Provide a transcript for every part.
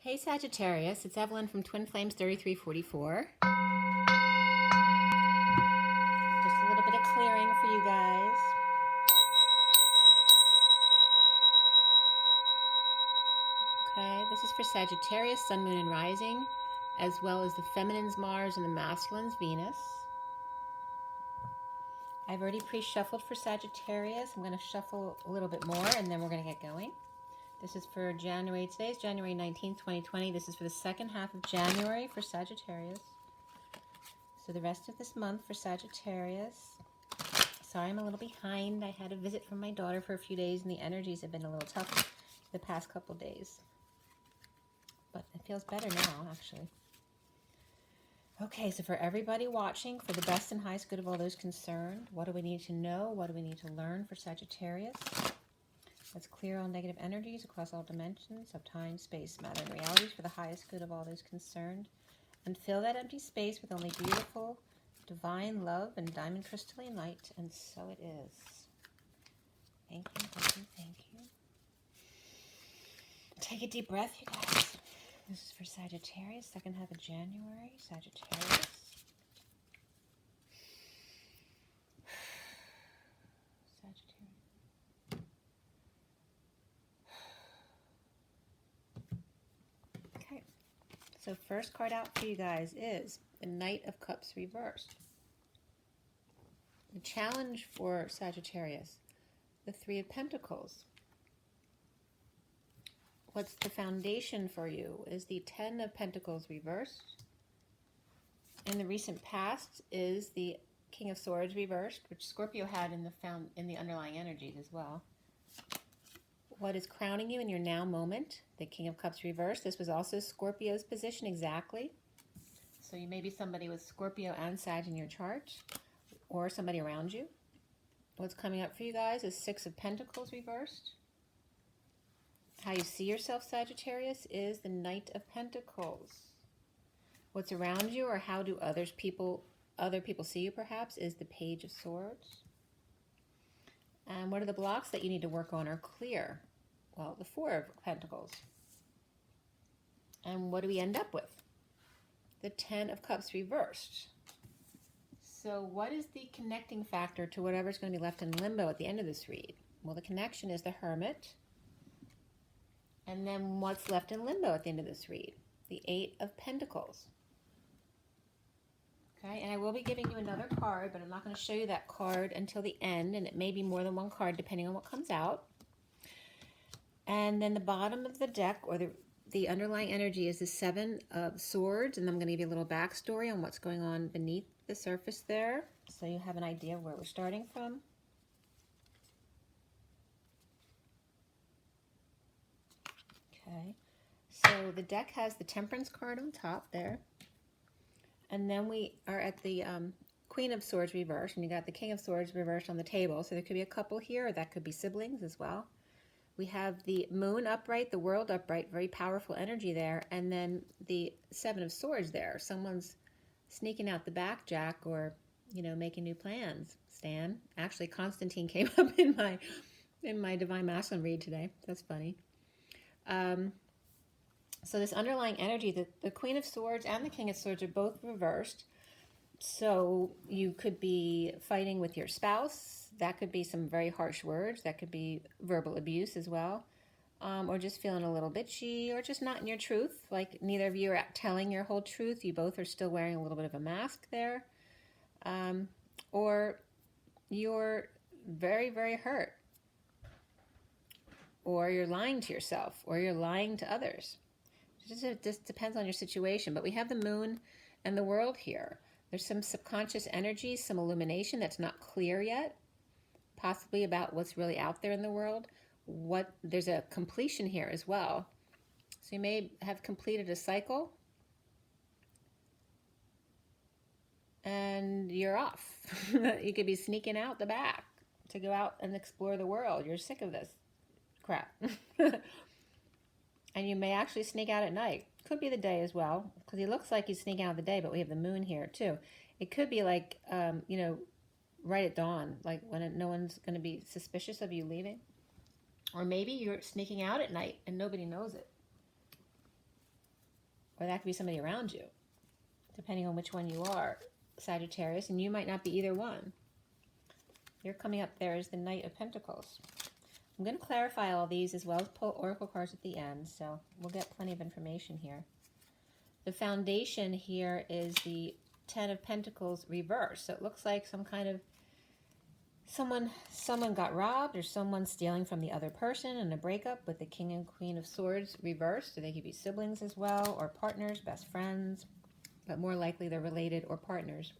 Hey Sagittarius, it's Evelyn from Twin Flames 3344. Just a little bit of clearing for you guys. Okay, this is for Sagittarius, Sun, Moon, and Rising, as well as the feminine's Mars and the masculine's Venus. I've already pre-shuffled for Sagittarius. I'm going to shuffle a little bit more and then we're going to get going. This is for January. Today's January 19th, 2020. This is for the second half of January for Sagittarius. So the rest of this month for Sagittarius. Sorry, I'm a little behind. I had a visit from my daughter for a few days and the energies have been a little tough the past couple days. But it feels better now, actually. Okay, so for everybody watching, for the best and highest good of all those concerned, what do we need to know? What do we need to learn for Sagittarius? Let's clear all negative energies across all dimensions of time, space, matter, and realities for the highest good of all those concerned. And fill that empty space with only beautiful, divine love and diamond crystalline light. And so it is. Thank you, thank you, thank you. Take a deep breath, you guys. This is for Sagittarius, second half of January. Sagittarius. So first card out for you guys is the Knight of Cups reversed. The challenge for Sagittarius, the Three of Pentacles. What's the foundation for you is the Ten of Pentacles reversed. In the recent past is the King of Swords reversed, which Scorpio had in the underlying energies as well. What is crowning you in your now moment? The King of Cups reversed. This was also Scorpio's position exactly. So you may be somebody with Scorpio and Sag in your chart, or somebody around you. What's coming up for you guys is Six of Pentacles reversed. How you see yourself, Sagittarius, is the Knight of Pentacles. What's around you, or how do other people see you, perhaps, is the Page of Swords. And what are the blocks that you need to work on or clear? Well, the Four of Pentacles. And what do we end up with? The Ten of Cups reversed. So what is the connecting factor to whatever's going to be left in limbo at the end of this read? Well, the connection is the Hermit. And then what's left in limbo at the end of this read? The Eight of Pentacles. Okay, and I will be giving you another card, but I'm not going to show you that card until the end, and it may be more than one card depending on what comes out. And then the bottom of the deck, or the underlying energy, is the Seven of Swords, and I'm going to give you a little backstory on what's going on beneath the surface there, so you have an idea of where we're starting from. Okay, so the deck has the Temperance card on top there. And then we are at the Queen of Swords reversed, and you got the King of Swords reversed on the table. So there could be a couple here, or that could be siblings as well. We have the Moon upright, the World upright, very powerful energy there. And then the Seven of Swords there. Someone's sneaking out the back, Jack, or, you know, making new plans, Stan. Actually, Constantine came up in my Divine Masculine read today. That's funny. So this underlying energy, the Queen of Swords and the King of Swords are both reversed. So you could be fighting with your spouse. That could be some very harsh words. That could be verbal abuse as well. Or just feeling a little bitchy, or just not in your truth. Like neither of you are telling your whole truth. You both are still wearing a little bit of a mask there. Or you're very, very hurt. Or you're lying to yourself, or you're lying to others. It just depends on your situation. But we have the Moon and the World here. There's some subconscious energy, some illumination that's not clear yet, possibly about what's really out there in the world. There's a completion here as well. So you may have completed a cycle and you're off. You could be sneaking out the back to go out and explore the world. You're sick of this crap. And you may actually sneak out at night. Could be the day as well, because he looks like he's sneaking out the day, but we have the Moon here too. It could be like, you know, right at dawn, like when no one's going to be suspicious of you leaving. Or maybe you're sneaking out at night and nobody knows it. or that could be somebody around you, depending on which one you are, Sagittarius, and you might not be either one. You're coming up there as the Knight of Pentacles. I'm going to clarify all these as well as pull oracle cards at the end, so we'll get plenty of information here. The foundation here is the Ten of Pentacles reversed. So it looks like some kind of someone got robbed, or someone stealing from the other person in a breakup, with the King and Queen of Swords reversed. So they could be siblings as well, or partners, best friends, but more likely they're related or partners.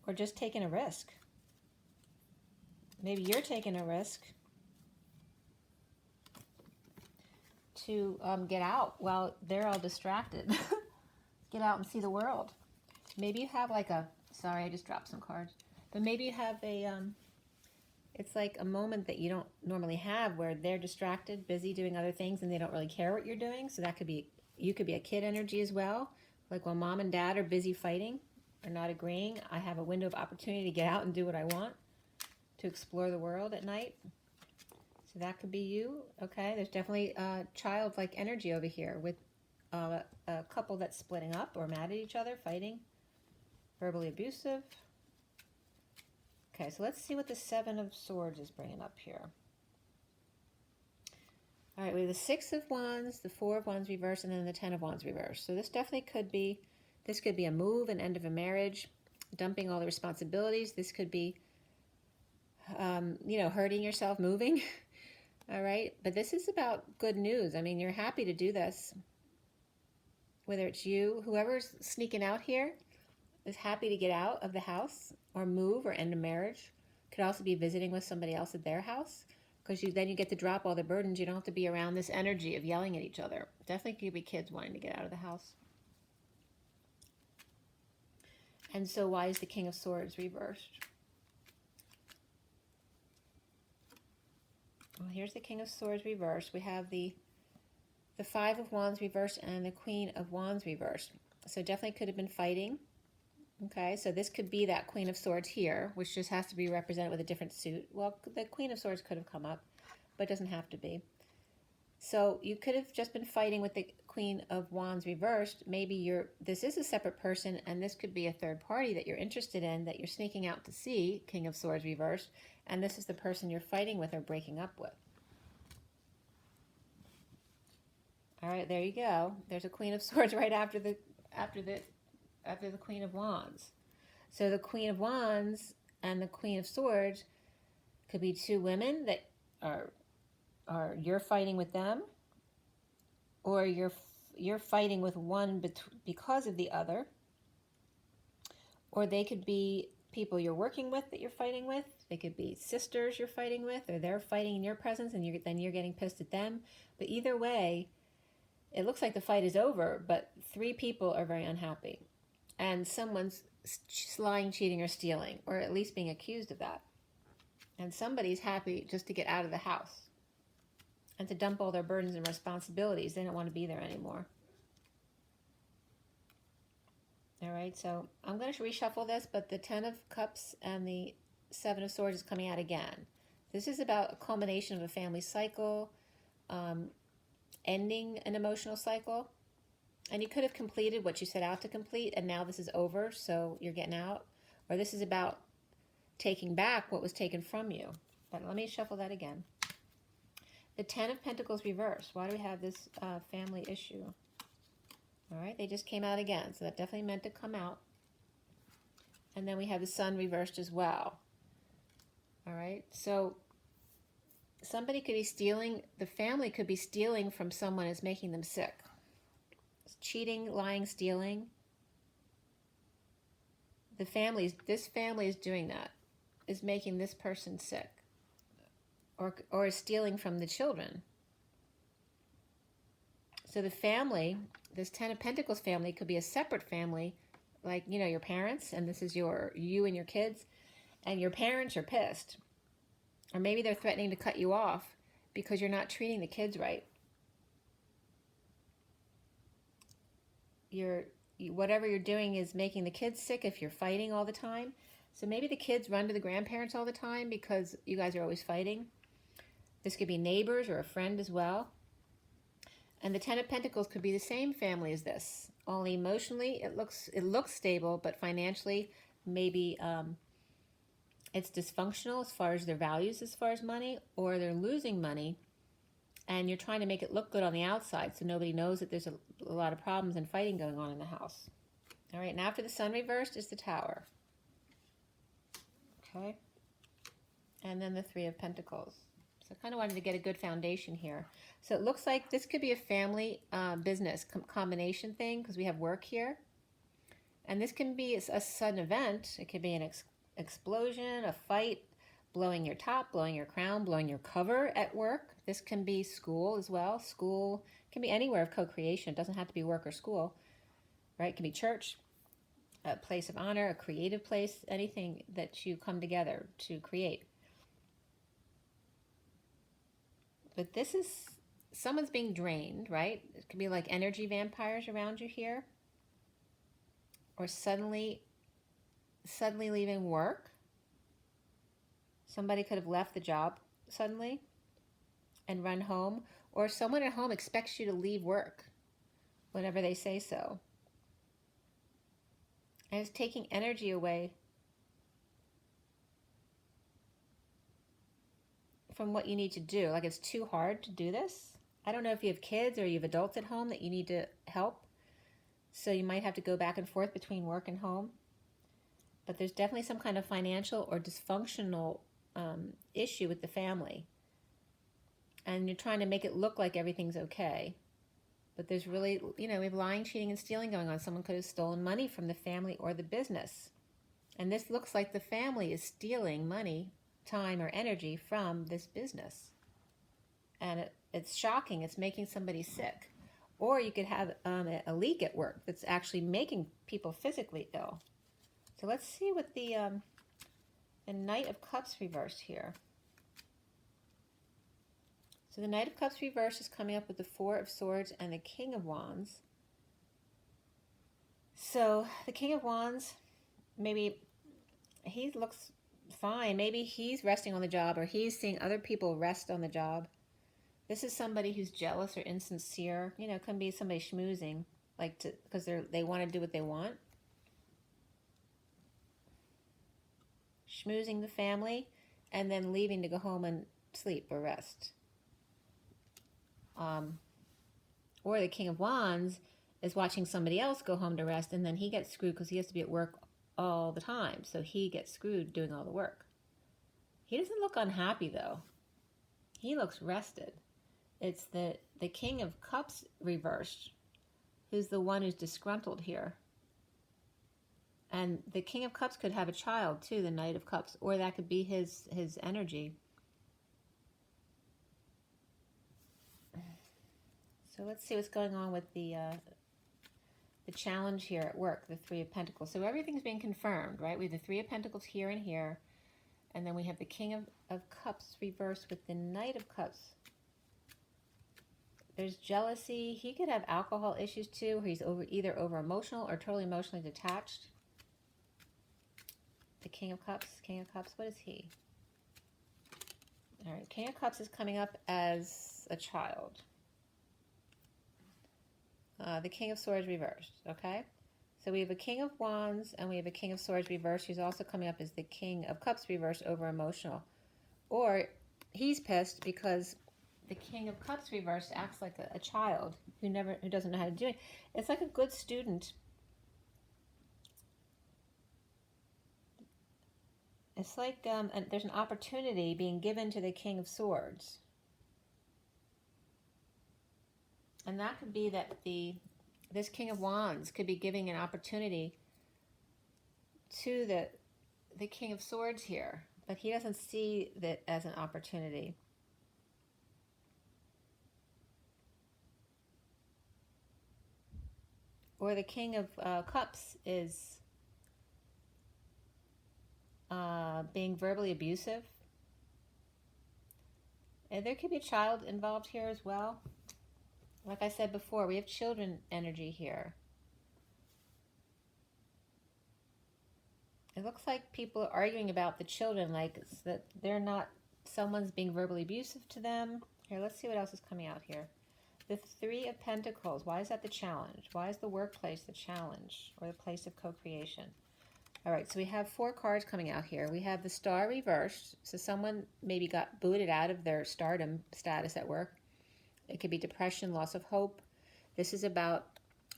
Or just taking a risk. Maybe you're taking a risk to get out while they're all distracted. Get out and see the world. Maybe you have like a, sorry, I just dropped some cards. But maybe you have a, it's like a moment that you don't normally have where they're distracted, busy doing other things, and they don't really care what you're doing. So that could be, you could be a kid energy as well. Like while mom and dad are busy fighting or not agreeing, I have a window of opportunity to get out and do what I want, to explore the world at night. So that could be you. Okay, there's definitely childlike energy over here with a couple that's splitting up or mad at each other, fighting, verbally abusive. Okay, so let's see what the Seven of Swords is bringing up here. All right, we have the Six of Wands, the Four of Wands reversed, and then the Ten of Wands reversed. So this definitely could be, this could be a move, an end of a marriage, dumping all the responsibilities. This could be, you know, hurting yourself, moving. All right, but this is about good news. I mean, you're happy to do this. Whether it's you, whoever's sneaking out here is happy to get out of the house or move or end a marriage. Could also be visiting with somebody else at their house, because then you get to drop all the burdens. You don't have to be around this energy of yelling at each other. Definitely could be kids wanting to get out of the house. And so why is the King of Swords reversed? Well, here's the King of Swords reversed. We have the Five of Wands reversed and the Queen of Wands reversed. So definitely could have been fighting. Okay, so this could be that Queen of Swords here, which just has to be represented with a different suit. Well, the Queen of Swords could have come up, but it doesn't have to be. So you could have just been fighting with the Queen of Wands reversed. Maybe this is a separate person, and this could be a third party that you're interested in, that you're sneaking out to see, King of Swords reversed, and this is the person you're fighting with or breaking up with. All right, there you go. There's a Queen of Swords right after the Queen of Wands. So the Queen of Wands and the Queen of Swords could be two women that are you're fighting with them, or you're fighting with one because of the other, or they could be people you're working with that you're fighting with. They could be sisters you're fighting with, or they're fighting in your presence and then you're getting pissed at them. But either way, it looks like the fight is over, but three people are very unhappy. And someone's lying, cheating, or stealing, or at least being accused of that. And somebody's happy just to get out of the house and to dump all their burdens and responsibilities. They don't want to be there anymore. All right, so I'm going to reshuffle this, but the Ten of Cups and the Seven of Swords is coming out again. This is about a culmination of a family cycle, ending an emotional cycle. And you could have completed what you set out to complete, and now this is over, so you're getting out. Or this is about taking back what was taken from you. But let me shuffle that again. The Ten of Pentacles reversed. Why do we have this family issue? All right, they just came out again, so that definitely meant to come out. And then we have the Sun reversed as well. All right, so somebody could be stealing, the family could be stealing from someone who's making them sick. Cheating, lying, stealing. This family is doing that, is making this person sick, or is stealing from the children. So the family, this Ten of Pentacles family, could be a separate family, like, you know, your parents, and this is you and your kids, and your parents are pissed. Or maybe they're threatening to cut you off because you're not treating the kids right. Whatever you're doing is making the kids sick if you're fighting all the time. So maybe the kids run to the grandparents all the time because you guys are always fighting. This could be neighbors or a friend as well. And the Ten of Pentacles could be the same family as this, only emotionally it looks stable, but financially maybe it's dysfunctional as far as their values, as far as money, or they're losing money, and you're trying to make it look good on the outside so nobody knows that there's a lot of problems and fighting going on in the house. All right, and after the Sun reversed is the Tower. Okay, and then the Three of Pentacles. So I kind of wanted to get a good foundation here. So it looks like this could be a family business combination thing, because we have work here. And this can be a sudden event. It could be an explosion, a fight, blowing your top, blowing your crown, blowing your cover at work. This can be school as well. School can be anywhere of co-creation. It doesn't have to be work or school, right? It can be church, a place of honor, a creative place, anything that you come together to create. But this is, someone's being drained, right? It could be like energy vampires around you here. Or suddenly leaving work. Somebody could have left the job suddenly and run home. Or someone at home expects you to leave work whenever they say so. And it's taking energy away from what you need to do. Like it's too hard to do this. I don't know if you have kids or you have adults at home that you need to help. So you might have to go back and forth between work and home. But there's definitely some kind of financial or dysfunctional issue with the family. And you're trying to make it look like everything's okay. But there's really, we have lying, cheating, and stealing going on. Someone could have stolen money from the family or the business. And this looks like the family is stealing money, time, or energy from this business. And it's shocking. It's making somebody sick. Or you could have a leak at work that's actually making people physically ill. So let's see what the Knight of Cups reversed here. So the Knight of Cups reversed is coming up with the Four of Swords and the King of Wands. So the King of Wands, maybe he looks fine. Maybe he's resting on the job, or he's seeing other people rest on the job. This is somebody who's jealous or insincere. It can be somebody schmoozing, because they want to do what they want. Schmoozing the family and then leaving to go home and sleep or rest. Or the King of Wands is watching somebody else go home to rest, and then he gets screwed because he has to be at work all the time. So he gets screwed doing all the work. He doesn't look unhappy though. He looks rested. It's the King of Cups reversed, who's the one who's disgruntled here. And the King of Cups could have a child too, the Knight of Cups, or that could be his energy. So let's see what's going on with the challenge here at work, the Three of Pentacles. So everything's being confirmed, right? We have the Three of Pentacles here and here, and then we have the King of Cups reversed with the Knight of Cups. There's jealousy. He could have alcohol issues too, where he's either over emotional or totally emotionally detached. The King of Cups, what is he? All right, King of Cups is coming up as a child. The King of Swords reversed, okay? So we have a King of Wands and we have a King of Swords reversed, who's also coming up as the King of Cups reversed, over emotional. Or he's pissed because the King of Cups reversed acts like a child who doesn't know how to do it. It's like a good student. It's like there's an opportunity being given to the King of Swords. And that could be that this King of Wands could be giving an opportunity to the King of Swords here. But he doesn't see that as an opportunity. Or the King of Cups is being verbally abusive. And there could be a child involved here as well. Like I said before, we have children energy here. It looks like people are arguing about the children, like that someone's being verbally abusive to them. Here, let's see what else is coming out here. The Three of Pentacles. Why is that the challenge? Why is the workplace the challenge, or the place of co-creation? All right, so we have 4 cards coming out here. We have the Star reversed. So someone maybe got booted out of their stardom status at work. It could be depression, loss of hope. This is about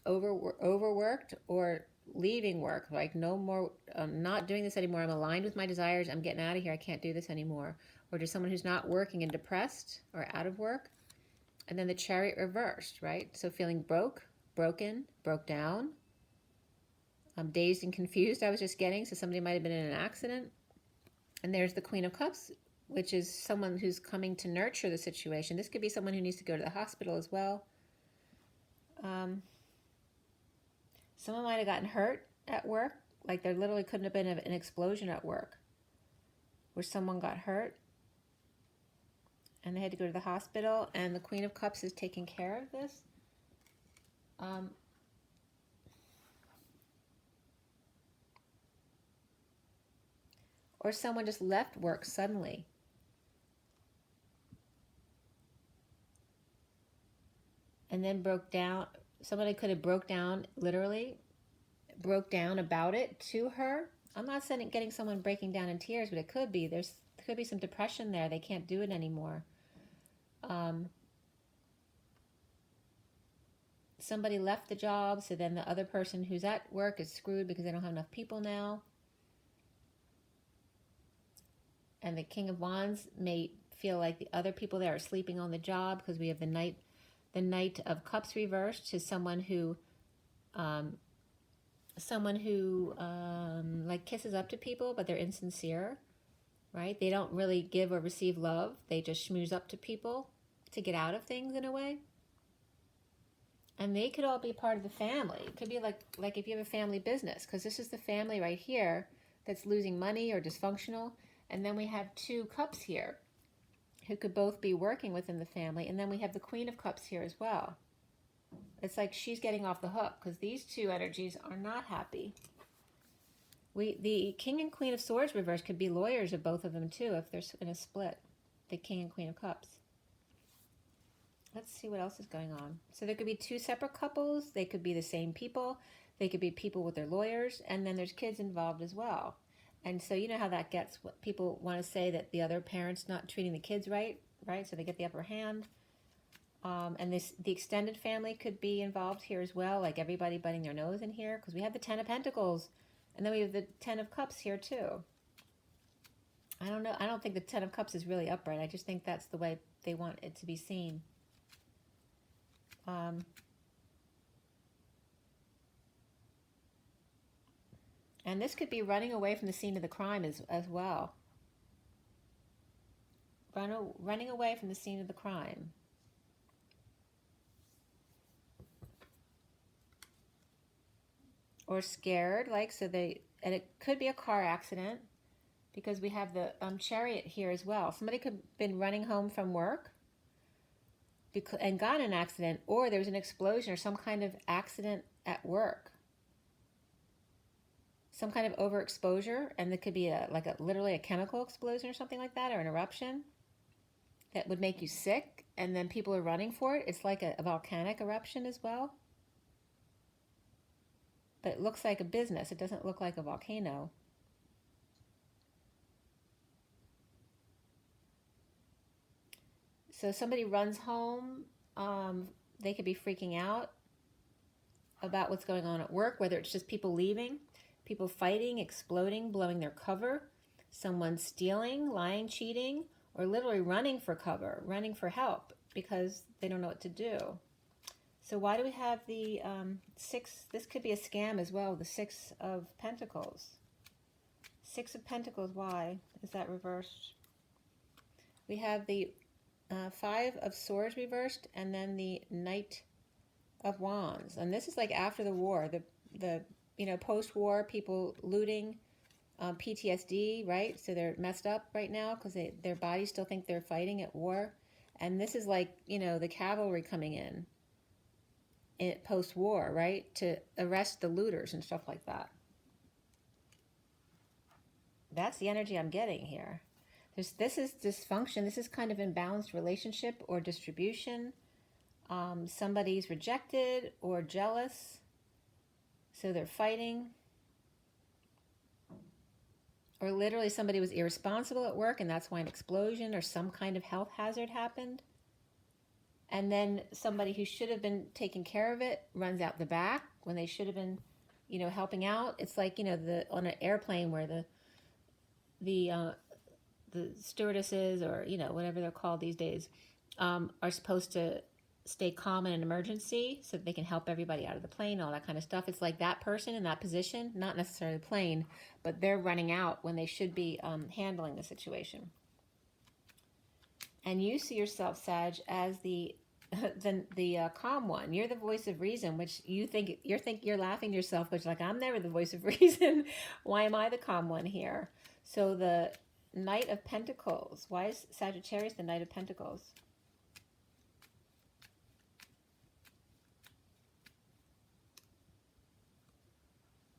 overworked or leaving work. Like, no more, I'm not doing this anymore. I'm aligned with my desires. I'm getting out of here. I can't do this anymore. Or just someone who's not working and depressed or out of work. And then the Chariot reversed, right? So feeling broken, broke down. I'm dazed and confused, I was just getting. So somebody might have been in an accident. And there's the Queen of Cups, which is someone who's coming to nurture the situation. This could be someone who needs to go to the hospital as well. Someone might have gotten hurt at work. Like, there literally couldn't have been an explosion at work where someone got hurt and they had to go to the hospital, and the Queen of Cups is taking care of this. Or someone just left work suddenly. And then broke down. Somebody could have literally broke down about it to her. I'm not saying getting someone breaking down in tears, but it could be. There could be some depression there. They can't do it anymore. Somebody left the job, so then the other person who's at work is screwed because they don't have enough people now. And the King of Wands may feel like the other people there are sleeping on the job, because we have the Knight of Cups reversed to someone who like kisses up to people, but they're insincere, right? They don't really give or receive love. They just schmooze up to people to get out of things in a way. And they could all be part of the family. It could be like if you have a family business, because this is the family right here that's losing money or dysfunctional. And then we have 2 cups here who could both be working within the family. And then we have the Queen of Cups here as well. It's like she's getting off the hook, because these 2 energies are not happy. The King and Queen of Swords reverse could be lawyers of both of them too, if they're in a split. The King and Queen of Cups. Let's see what else is going on. So there could be 2 separate couples. They could be the same people. They could be people with their lawyers. And then there's kids involved as well. And so you know how that gets. What people want to say, that the other parent's not treating the kids right? So they get the upper hand. And the extended family could be involved here as well, like everybody butting their nose in here, because we have the 10 of Pentacles, and then we have the 10 of Cups here too. I don't know. I don't think the 10 of Cups is really upright. I just think that's the way they want it to be seen. And this could be running away from the scene of the crime as well. Running away from the scene of the crime. Or scared, like, and it could be a car accident, because we have the Chariot here as well. Somebody could have been running home from work and got in an accident, or there was an explosion or some kind of accident at work. Some kind of overexposure, and it could be literally a chemical explosion or something like that, or an eruption that would make you sick, and then people are running for it. It's like a volcanic eruption as well. But it looks like a business. It doesn't look like a volcano. So somebody runs home. They could be freaking out about what's going on at work, whether it's just people leaving, people fighting, exploding, blowing their cover, someone stealing, lying, cheating, or literally running for cover, running for help because they don't know what to do. So why do we have the 6? This could be a scam as well, the 6 of Pentacles. 6 of Pentacles, why is that reversed? We have the 5 of Swords reversed, and then the Knight of Wands. And this is like after the war, the post-war, people looting, PTSD, right? So they're messed up right now because their bodies still think they're fighting at war. And this is like, the cavalry coming in post-war, right? To arrest the looters and stuff like that. That's the energy I'm getting here. This is dysfunction. This is kind of imbalanced relationship or distribution. Somebody's rejected or jealous, so they're fighting. Or literally somebody was irresponsible at work and that's why an explosion or some kind of health hazard happened. And then somebody who should have been taking care of it runs out the back when they should have been, you know, helping out. It's like, you know, on an airplane where the stewardesses, or, you know, whatever they're called these days, are supposed to stay calm in an emergency so that they can help everybody out of the plane, all that kind of stuff. It's like that person in that position, not necessarily the plane, but they're running out when they should be handling the situation. And you see yourself, Sag, as the calm one. You're the voice of reason, which you're laughing to yourself, but you're like, I'm never the voice of reason. Why am I the calm one here? So the Knight of Pentacles. Why is Sagittarius the Knight of Pentacles?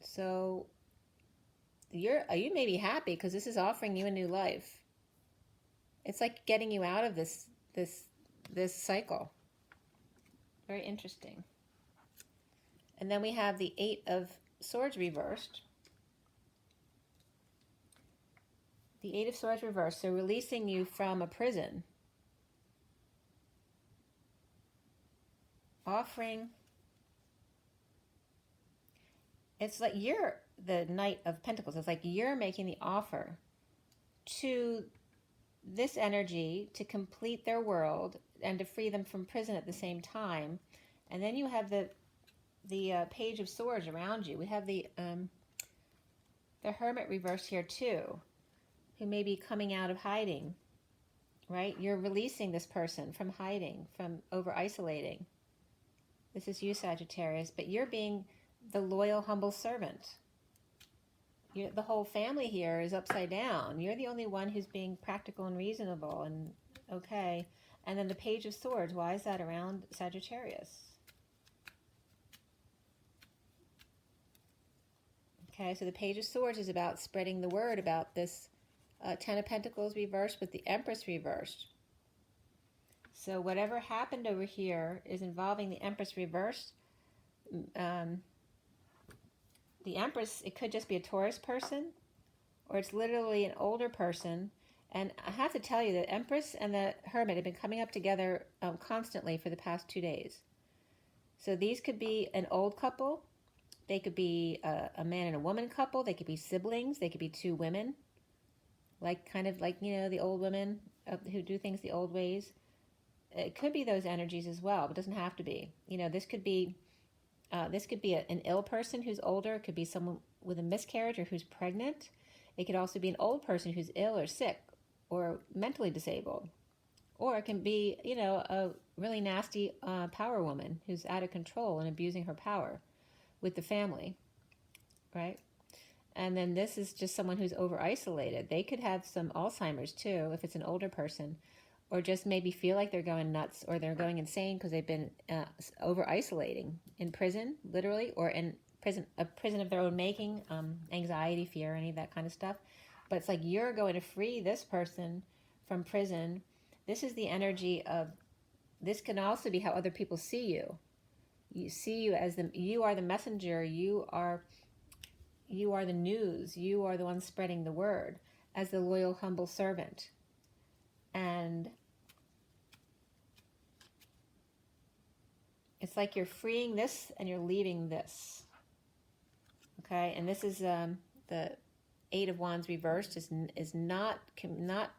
So you may be happy because this is offering you a new life. It's like getting you out of this cycle. Very interesting. And then we have the Eight of Swords reversed. The Eight of Swords reversed, so releasing you from a prison. Offering. It's like you're the Knight of Pentacles. It's like you're making the offer to this energy to complete their world and to free them from prison at the same time. And then you have the Page of Swords around you. We have the Hermit reversed here too, who may be coming out of hiding, right? You're releasing this person from hiding, from over-isolating. This is you, Sagittarius, but you're being the loyal, humble servant. The whole family here is upside down. You're the only one who's being practical and reasonable and okay. And then the Page of Swords, why is that around Sagittarius? Okay, so the Page of Swords is about spreading the word about this Ten of Pentacles reversed with the Empress reversed. So whatever happened over here is involving the Empress reversed. The Empress, it could just be a Taurus person, or it's literally an older person. And I have to tell you that Empress and the Hermit have been coming up together constantly for the past 2 days. So these could be an old couple. They could be a man and a woman couple. They could be siblings. They could be two women. Kind of like, you know, the old women who do things the old ways. It could be those energies as well, but it doesn't have to be. You know, this could be an ill person who's older. It could be someone with a miscarriage or who's pregnant. It could also be an old person who's ill or sick or mentally disabled. Or it can be, you know, a really nasty power woman who's out of control and abusing her power with the family, right? And then this is just someone who's over-isolated. They could have some Alzheimer's too, if it's an older person, or just maybe feel like they're going nuts or they're going insane because they've been over-isolating in prison, literally, or in a prison of their own making, anxiety, fear, any of that kind of stuff. But it's like you're going to free this person from prison. This is the energy of, this can also be how other people see you. You see you as you are the messenger, you are the news, you are the one spreading the word as the loyal, humble servant. And it's like you're freeing this and you're leaving this. Okay, and this is the Eight of Wands reversed is not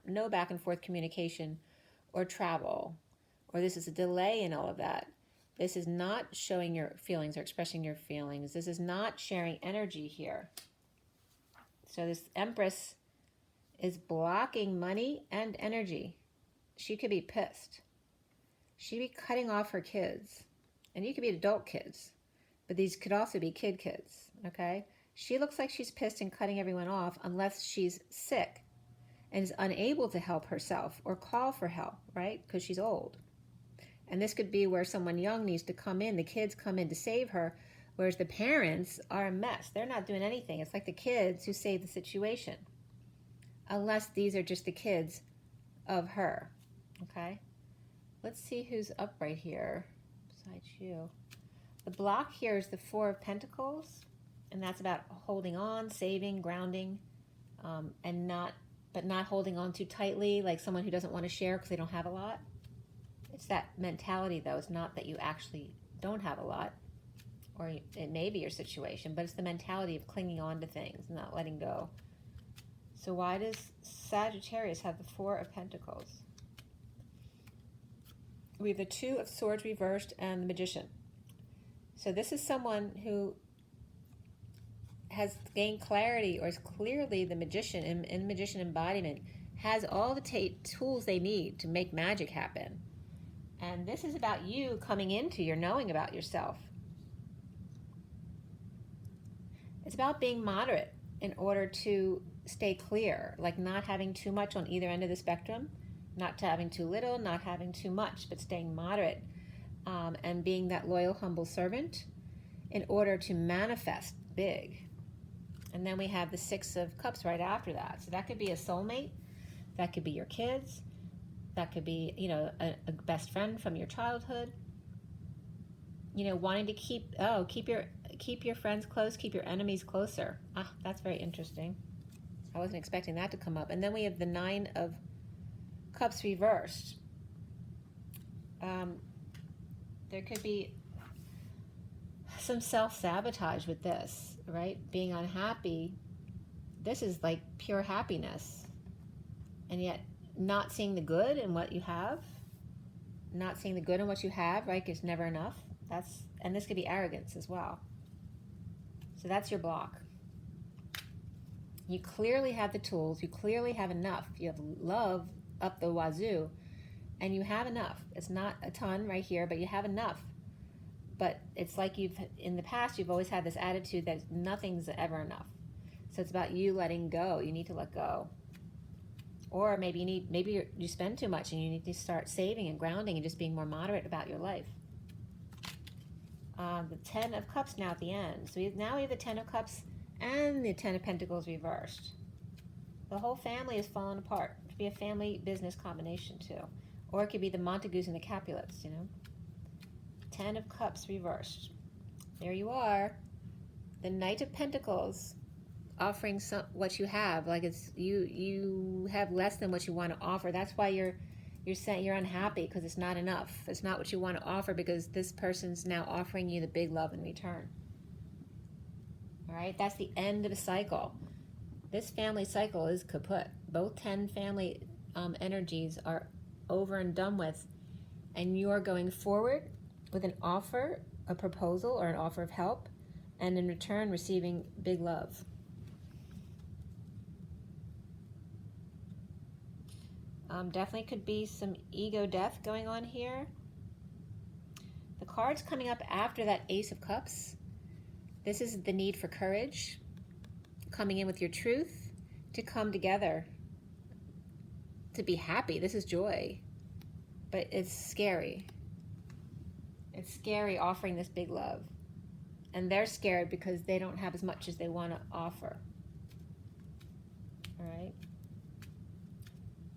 no back and forth communication or travel, or this is a delay in all of that. This is not showing your feelings or expressing your feelings. This is not sharing energy here. So this Empress is blocking money and energy. She could be pissed. She'd be cutting off her kids. And you could be adult kids, but these could also be kids, okay? She looks like she's pissed and cutting everyone off unless she's sick and is unable to help herself or call for help, right? Because she's old. And this could be where someone young needs to come in. The kids come in to save her, whereas the parents are a mess. They're not doing anything. It's like the kids who save the situation. Unless these are just the kids of her, okay? Let's see who's up right here. besides you. The block here is the Four of Pentacles, and that's about holding on, saving, grounding, and not holding on too tightly, like someone who doesn't want to share because they don't have a lot. It's that mentality, though. It's not that you actually don't have a lot, or it may be your situation, but it's the mentality of clinging on to things, not letting go. So why does Sagittarius have the Four of Pentacles? We have the Two of Swords reversed and the Magician. So this is someone who has gained clarity, or is clearly the magician in magician embodiment, has all the tools they need to make magic happen. And this is about you coming into your knowing about yourself. It's about being moderate in order to stay clear, like not having too much on either end of the spectrum, not having too little, not having too much, but staying moderate, and being that loyal, humble servant in order to manifest big. And then we have the Six of Cups right after that. So that could be a soulmate, that could be your kids, that could be, you know, a best friend from your childhood. You know, wanting to keep your friends close, keep your enemies closer. Ah, that's very interesting. I wasn't expecting that to come up. And then we have the Nine of Cups reversed. There could be some self-sabotage with this, right? Being unhappy. This is like pure happiness. And yet not seeing the good in what you have. Not seeing the good in what you have, right? It's never enough. And this could be arrogance as well. So that's your block. You clearly have the tools. You clearly have enough. You have love up the wazoo. And you have enough. It's not a ton right here, but you have enough. But it's like in the past, you've always had this attitude that nothing's ever enough. So it's about you letting go. You need to let go. Or maybe you spend too much and you need to start saving and grounding and just being more moderate about your life. The Ten of Cups now at the end. So now we have the Ten of Cups and the Ten of Pentacles reversed. The whole family is falling apart. It could be a family business combination too. Or it could be the Montagues and the Capulets, you know. Ten of Cups reversed. There you are. The Knight of Pentacles offering what you have. Like it's you have less than what you want to offer. That's why you're saying you're unhappy, because it's not enough. It's not what you want to offer, because this person's now offering you the big love in return. All right, that's the end of a cycle. This family cycle is kaput. Both 10 family energies are over and done with, and you are going forward with an offer, a proposal, or an offer of help, and in return receiving big love. Definitely could be some ego death going on here. The cards coming up after that Ace of Cups, this is the need for courage, coming in with your truth, to come together, to be happy. This is joy, but it's scary. It's scary offering this big love. And they're scared because they don't have as much as they want to offer. All right?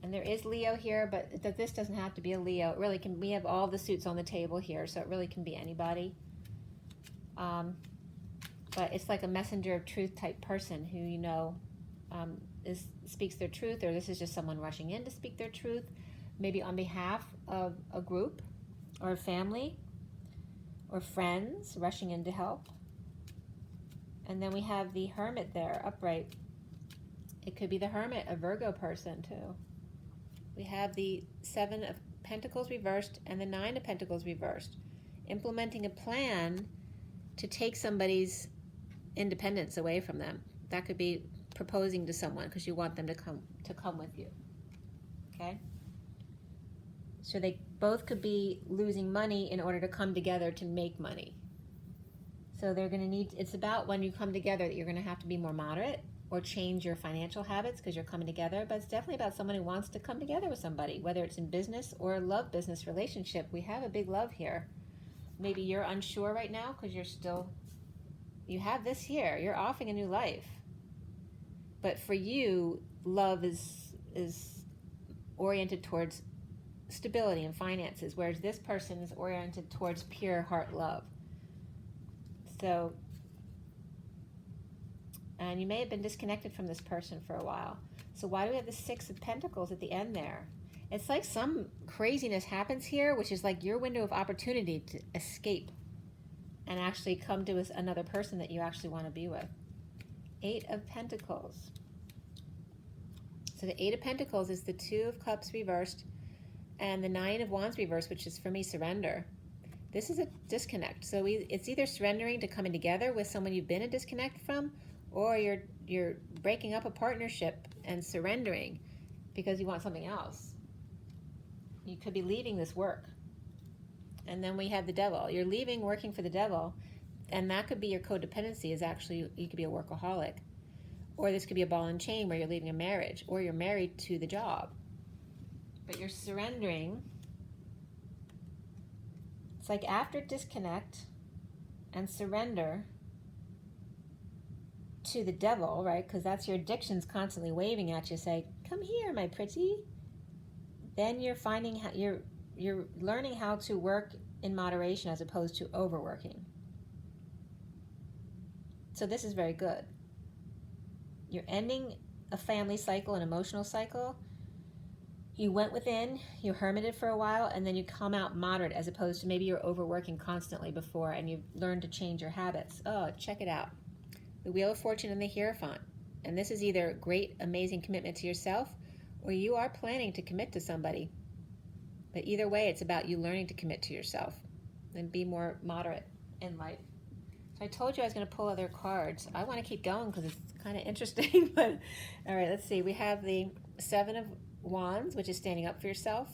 And there is Leo here, but this doesn't have to be a Leo. It really can. We have all the suits on the table here, so it really can be anybody. But it's like a messenger of truth type person who, you know, speaks their truth, or this is just someone rushing in to speak their truth, maybe on behalf of a group or a family or friends rushing in to help. And then we have the Hermit there, upright. It could be the Hermit, a Virgo person too. We have the Seven of Pentacles reversed and the Nine of Pentacles reversed. Implementing a plan to take somebody's independence away from them. That could be proposing to someone because you want them to come with you. Okay? So they both could be losing money in order to come together to make money. So they're going to need, it's about when you come together that you're going to have to be more moderate or change your financial habits because you're coming together. But it's definitely about someone who wants to come together with somebody, whether it's in business or a love business relationship. We have a big love here. Maybe you're unsure right now because you have this here. You're offering a new life. But for you, love is oriented towards stability and finances, whereas this person is oriented towards pure heart love. So, and you may have been disconnected from this person for a while. So why do we have the Six of Pentacles at the end there? It's like some craziness happens here, which is like your window of opportunity to escape and actually come to another person that you actually want to be with. Eight of Pentacles. So the Eight of Pentacles is the Two of Cups reversed and the Nine of Wands reversed, which is for me surrender. This is a disconnect. So it's either surrendering to coming together with someone you've been a disconnect from, or you're breaking up a partnership and surrendering because you want something else. You could be leaving this work. And then we have the Devil. You're leaving working for the Devil, and that could be your codependency. Is actually, you could be a workaholic. Or this could be a ball and chain where you're leaving a marriage, or you're married to the job. But you're surrendering. It's like after disconnect and surrender to the Devil, right? Because that's your addictions constantly waving at you, say, "Come here, my pretty." Then you're finding how you're learning how to work in moderation as opposed to overworking. So this is very good. You're ending a family cycle, an emotional cycle. You went within, you hermited for a while, and then you come out moderate as opposed to maybe you're overworking constantly before and you've learned to change your habits. Oh, check it out. The Wheel of Fortune and the Hierophant. And this is either great, amazing commitment to yourself, or you are planning to commit to somebody. But either way, it's about you learning to commit to yourself and be more moderate in life. So I told you I was going to pull other cards. I want to keep going because it's kind of interesting. But all right, let's see. We have the Seven of Wands, which is standing up for yourself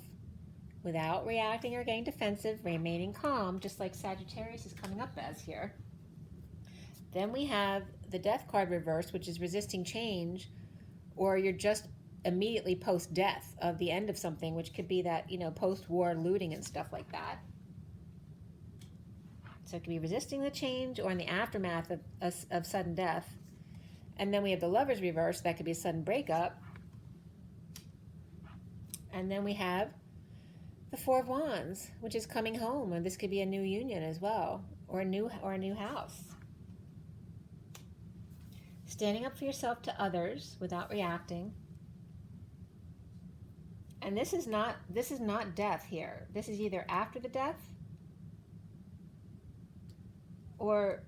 without reacting or getting defensive, remaining calm, just like Sagittarius is coming up as here. Then we have the Death card reversed, which is resisting change, or you're just immediately post-death of the end of something, which could be that, you know, post-war looting and stuff like that. So it could be resisting the change or in the aftermath of sudden death. And then we have the Lovers reversed. That could be a sudden breakup. And then we have the Four of Wands, which is coming home, and this could be a new union as well, or a new house. Standing up for yourself to others without reacting. And this is not death here. This is either after the death or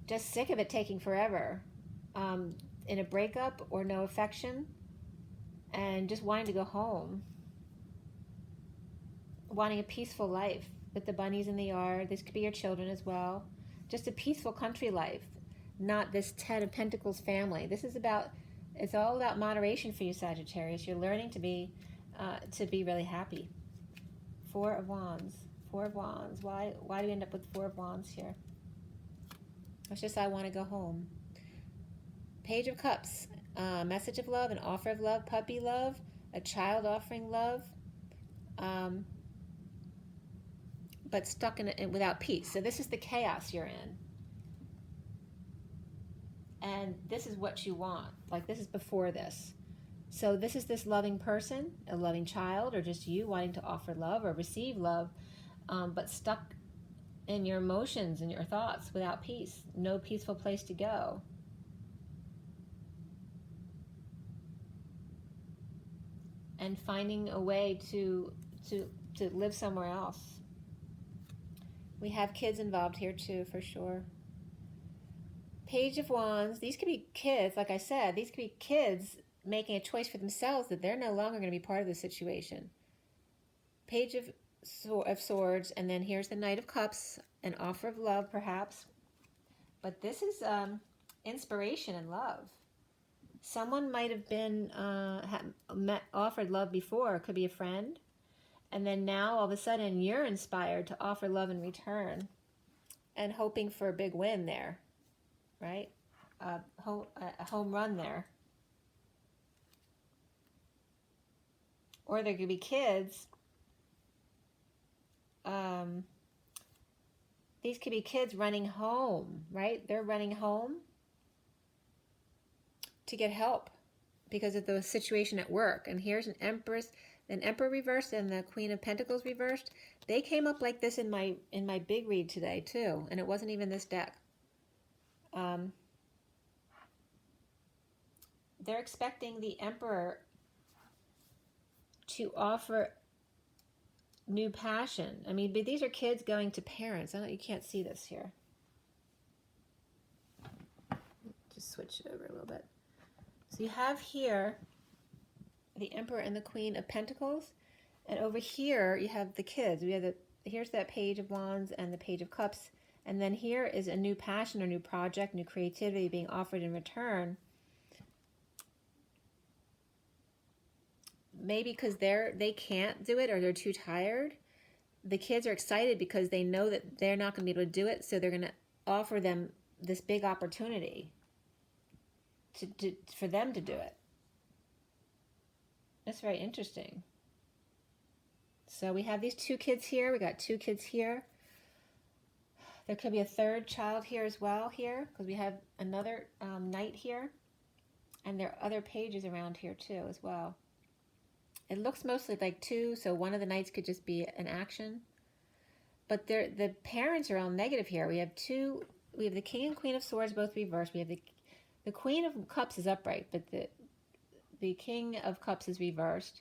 just sick of it taking forever, in a breakup or no affection, and just wanting to go home, wanting a peaceful life with the bunnies in the yard. This could be your children as well. Just a peaceful country life, not this Ten of Pentacles family. This is about, it's all about moderation for you, Sagittarius. You're learning to be really happy. Four of Wands. Four of Wands. Why do we end up with Four of Wands here? It's just, I want to go home. Page of Cups. Message of love, an offer of love, puppy love, a child offering love, but stuck in it without peace. So this is the chaos you're in. And this is what you want. Like, this is before this. So this is this loving person, a loving child, or just you wanting to offer love or receive love, but stuck in your emotions and your thoughts without peace. No peaceful place to go. And finding a way to live somewhere else. We have kids involved here too, for sure. Page of Wands. These could be kids, like I said, these could be kids making a choice for themselves that they're no longer going to be part of the situation. Page of Swords, and then here's the Knight of Cups, an offer of love perhaps. But this is inspiration and love. Someone might have been offered love before. It could be a friend. And then now all of a sudden you're inspired to offer love in return and hoping for a big win there, right? A home run there. Or there could be kids. These could be kids running home, right? They're running home to get help because of the situation at work. And here's an Empress. an Emperor reversed and the Queen of Pentacles reversed. They came up like this in my big read today too, and it wasn't even this deck. They're expecting the Emperor to offer new passion. I mean, but these are kids going to parents. I know you can't see this here. Just switch it over a little bit. So you have here the Emperor and the Queen of Pentacles, and over here you have the kids. We have here's that Page of Wands and the Page of Cups, and then here is a new passion or new project, new creativity being offered in return. Maybe because they can't do it or they're too tired. The kids are excited because they know that they're not going to be able to do it, so they're going to offer them this big opportunity for them to do it. That's very interesting. So we have these two kids here. We got two kids here. There could be a third child here as well here, because we have another knight here. And there are other pages around here too as well. It looks mostly like two, so one of the knights could just be an action. But the parents are all negative here. We have the King and Queen of Swords both reversed. We have the Queen of Cups is upright, but the King of Cups is reversed.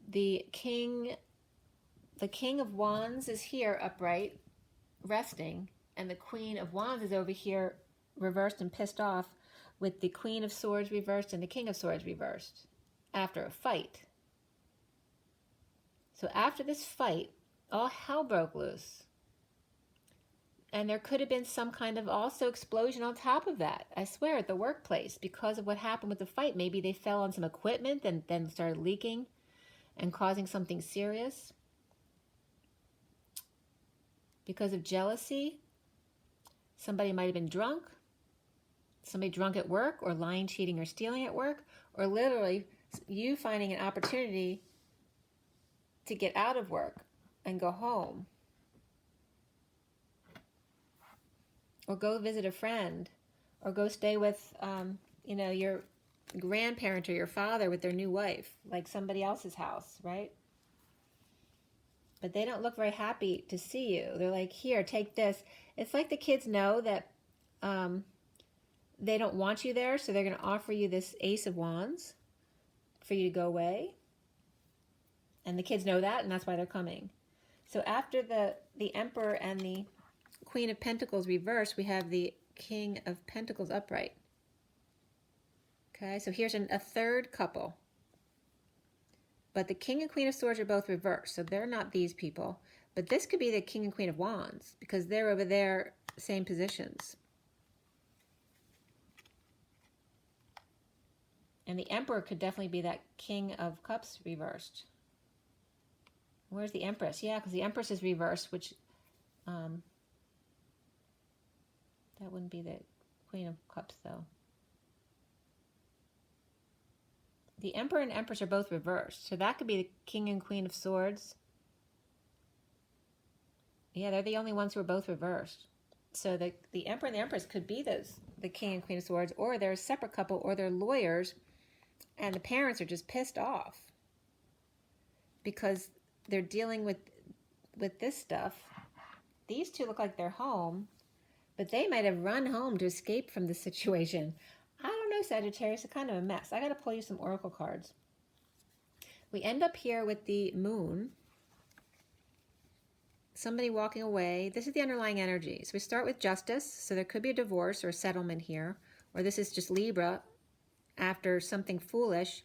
The King of Wands is here upright, resting, and the Queen of Wands is over here reversed and pissed off, with the Queen of Swords reversed and the King of Swords reversed after a fight. So after this fight, all hell broke loose. And there could have been some kind of also explosion on top of that. I swear, at the workplace, because of what happened with the fight. Maybe they fell on some equipment and then started leaking and causing something serious. Because of jealousy, somebody might have been drunk. Somebody drunk at work, or lying, cheating, or stealing at work. Or literally you finding an opportunity to get out of work and go home. Or go visit a friend, or go stay with, your grandparent or your father with their new wife, like somebody else's house, right? But they don't look very happy to see you. They're like, here, take this. It's like the kids know that they don't want you there, so they're going to offer you this Ace of Wands for you to go away. And the kids know that, and that's why they're coming. So after the Emperor and the Queen of Pentacles reversed, we have the King of Pentacles upright. Okay, so here's a third couple. But the King and Queen of Swords are both reversed, so they're not these people. But this could be the King and Queen of Wands, because they're over there, same positions. And the Emperor could definitely be that King of Cups reversed. Where's the Empress? Yeah, because the Empress is reversed, which... that wouldn't be the Queen of Cups, though. The Emperor and Empress are both reversed. So that could be the King and Queen of Swords. Yeah, they're the only ones who are both reversed. So the Emperor and the Empress could be the King and Queen of Swords, or they're a separate couple, or they're lawyers, and the parents are just pissed off because they're dealing with this stuff. These two look like they're home, but they might have run home to escape from the situation. I don't know, Sagittarius, it's kind of a mess. I got to pull you some oracle cards. We end up here with the Moon. Somebody walking away. This is the underlying energy. So we start with Justice. So there could be a divorce or a settlement here. Or this is just Libra after something foolish,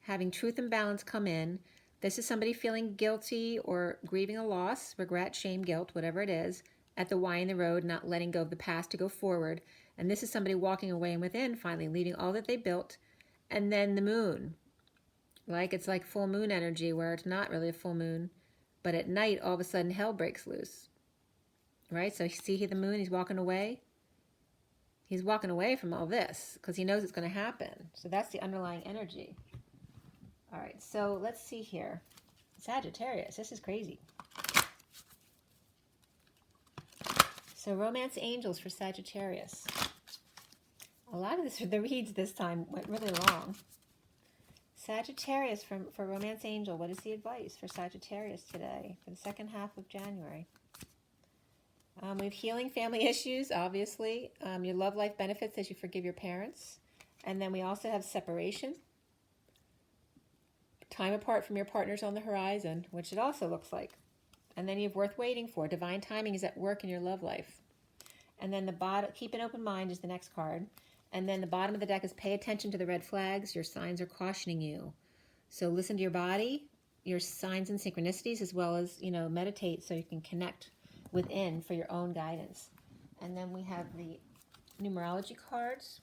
having truth and balance come in. This is somebody feeling guilty or grieving a loss, regret, shame, guilt, whatever it is, at the Y in the road, not letting go of the past to go forward. And this is somebody walking away and within, finally, leaving all that they built. And then the Moon. It's like full moon energy, where it's not really a full moon. But at night, all of a sudden, hell breaks loose. Right? So you see the Moon, he's walking away. He's walking away from all this because he knows it's going to happen. So that's the underlying energy. All right, so let's see here. Sagittarius, this is crazy. So Romance Angels for Sagittarius. A lot of the reads this time went really long. Sagittarius, for Romance Angel, what is the advice for Sagittarius today, for the second half of January? We have healing family issues, obviously. Your love life benefits as you forgive your parents. And then we also have separation. Time apart from your partners on the horizon, which it also looks like. And then you have worth waiting for. Divine timing is at work in your love life. And then the bottom, keep an open mind is the next card. And then the bottom of the deck is pay attention to the red flags. Your signs are cautioning you. So listen to your body, your signs and synchronicities, as well as, meditate so you can connect within for your own guidance. And then we have the numerology cards.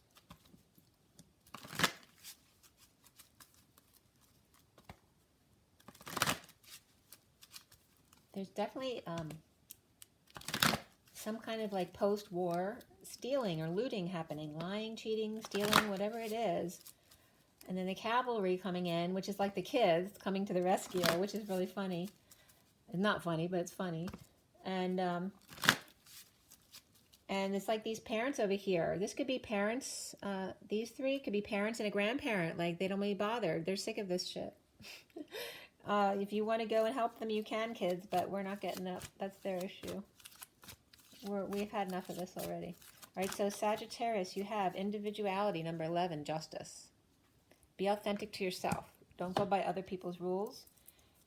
There's definitely some kind of like post-war stealing or looting happening, lying, cheating, stealing, whatever it is. And then the cavalry coming in, which is like the kids coming to the rescue, which is really funny. It's not funny, but it's funny. And it's like these parents over here. This could be parents. These three could be parents and a grandparent. Like, they don't want to be bothered. They're sick of this shit. If you want to go and help them, you can, kids, but we're not getting up. That's their issue. We've had enough of this already. All right, so Sagittarius, you have individuality, number 11, justice. Be authentic to yourself. Don't go by other people's rules.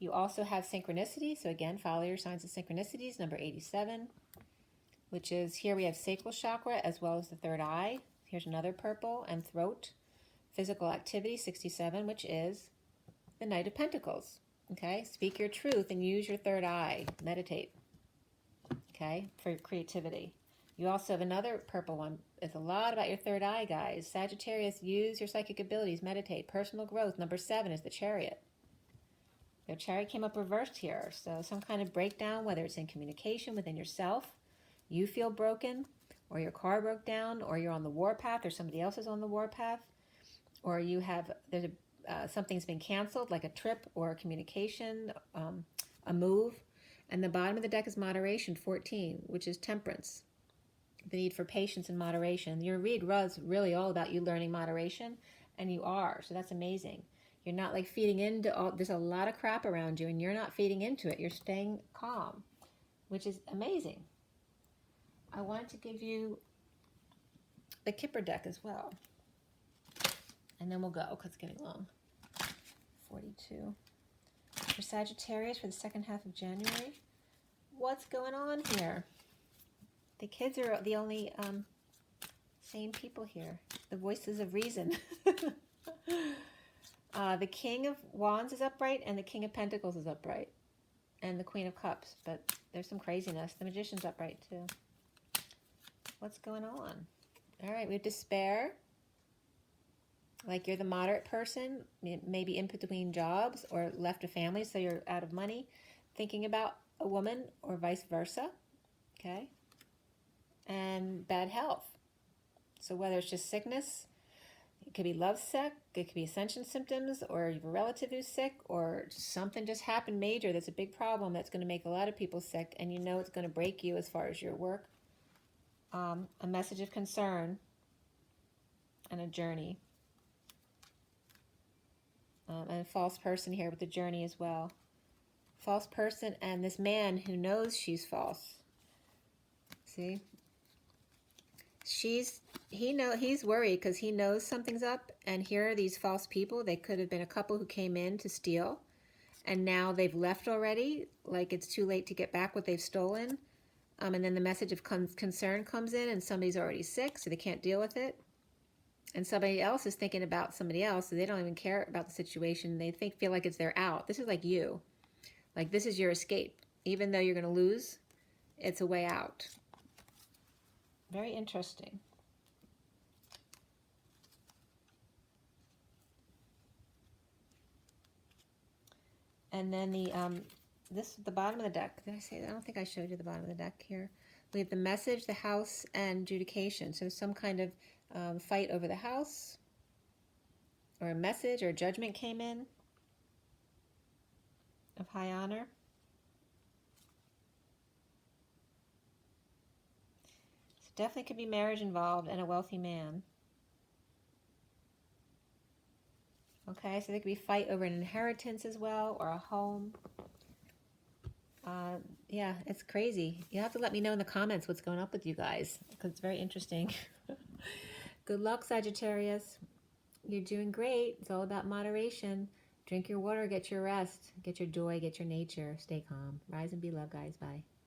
You also have synchronicity, so again, follow your signs of synchronicities, number 87, which is, here we have sacral chakra as well as the third eye. Here's another purple, and throat. Physical activity, 67, which is the Knight of Pentacles. Okay, speak your truth and use your third eye. Meditate, okay, for creativity. You also have another purple one. It's a lot about your third eye, guys. Sagittarius, use your psychic abilities. Meditate. Personal growth. Number 7 is the Chariot. Your Chariot came up reversed here. So some kind of breakdown, whether it's in communication within yourself, you feel broken, or your car broke down, or you're on the warpath, or somebody else is on the warpath, or you have, something's been canceled, like a trip or a communication, a move. And the bottom of the deck is moderation, 14, which is temperance. The need for patience and moderation. Your read was really all about you learning moderation, and you are, so that's amazing. You're not like feeding into all, there's a lot of crap around you, and you're not feeding into it. You're staying calm, which is amazing. I wanted to give you the KIPPER deck as well. And then we'll go, because it's getting long. 42. For Sagittarius for the second half of January. What's going on here? The kids are the only sane people here. The voices of reason. The King of Wands is upright, and the King of Pentacles is upright. And the Queen of Cups. But there's some craziness. The Magician's upright too. What's going on? All right, we have despair. Like you're the moderate person, maybe in between jobs or left a family, so you're out of money, thinking about a woman or vice versa, okay? And bad health. So whether it's just sickness, it could be love sick, it could be ascension symptoms, or you have a relative who's sick, or something just happened major that's a big problem that's going to make a lot of people sick, and you know it's going to break you as far as your work. A message of concern and a journey. And a false person here with the journey as well. False person and this man who knows she's false. See? He's worried because he knows something's up, and here are these false people. They could have been a couple who came in to steal, and now they've left already, like it's too late to get back what they've stolen. And then the message of concern comes in, and somebody's already sick, so they can't deal with it. And somebody else is thinking about somebody else, so they don't even care about the situation. They feel like it's their out. This is like you. Like this is your escape. Even though you're going to lose, it's a way out. Very interesting. And then the bottom of the deck. Did I say that? I don't think I showed you the bottom of the deck here. We have the message, the house, and adjudication. So some kind of fight over the house, or a message or judgment came in of high honor. So definitely could be marriage involved and a wealthy man. Okay, so there could be fight over an inheritance as well, or a home. Yeah, it's crazy. You have to let me know in the comments what's going up with you guys, because it's very interesting. Good luck, Sagittarius. You're doing great. It's all about moderation. Drink your water, get your rest, get your joy, get your nature. Stay calm. Rise and be love, guys. Bye.